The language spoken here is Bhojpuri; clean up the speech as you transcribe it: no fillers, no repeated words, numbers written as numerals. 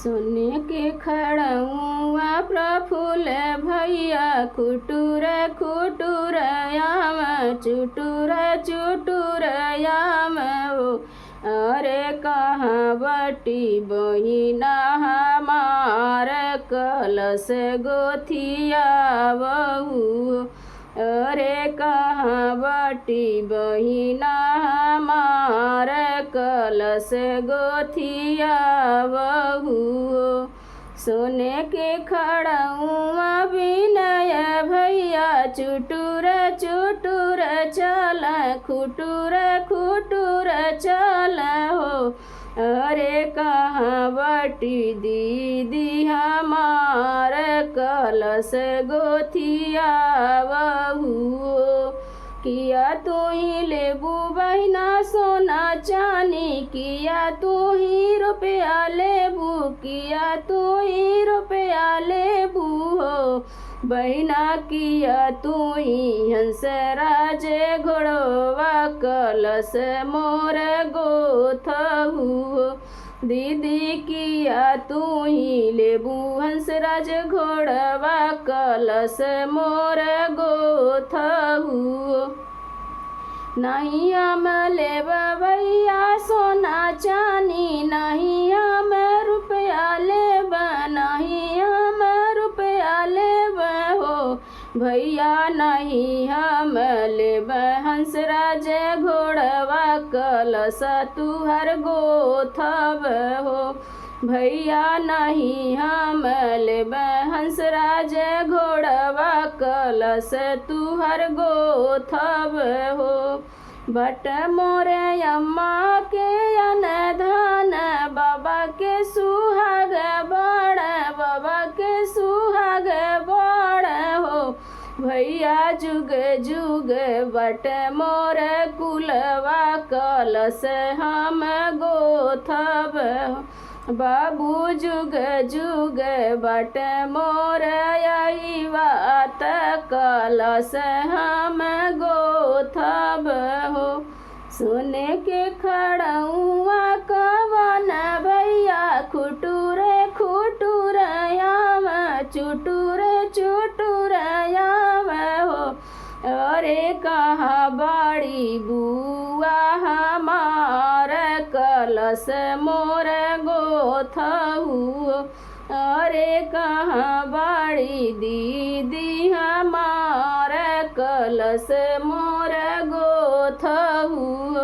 सोने के खड़उआ प्रफुल्ल भैया खुटुर खुटुर याम चुटुर चुटुर याम हो। अरे कहाँ बटी बहिना हमार कलश गोथिया बहू। अरे कहाँ बटी बहिना हमार कलश गोथिया बहू। सोने के खड़उआ विनय भैया चुटुर चुटुर चल खुटुर खुटुर चल हो। अरे कहाँ बटी दीदी हमार कलश गोथिया बहू। किया तू ही लेबू बहिना सोना चानी किया तू ही रुपया लेबू किया तू ही रुपया लेबू हो। बहिना किया तू ही हंसराज घोड़वा कलश मोर गोथहू हो। दीदी किया तू ही लेबू हंसराज घोड़वा कलश मोर गोथहू। नहीं हम लेब भैया सोना चानी नहीं हम रुपया लेब नहीं हम रुपया लेब हो। भैया नहीं हम लेब हंसराज घोड़वा कलश तुहर गोथब हो। भैया नहीं हम लेब हंसराज घोड़वा कलश तुहर गोथब हो। बट मोरे अम्मा के अनधन बाबा के सुहाग बड़ बाबा के सुहाग बड़ हो। भैया जुग जुग बट मोर कुलवा कलश हम गोथब हो। बाबू जुग जुग बट मोर यही बात कलश हम गोथब हो। सोने के खड़उआ कवन भैया खुटुर खुटुर याम चुटुर चुटुर याम हो। अरे कहाँ बड़ी बुआ हमार कलश मोर गोथहू। अरे कहाँ बड़ी दीदी हमार कलश मोर गोथहू।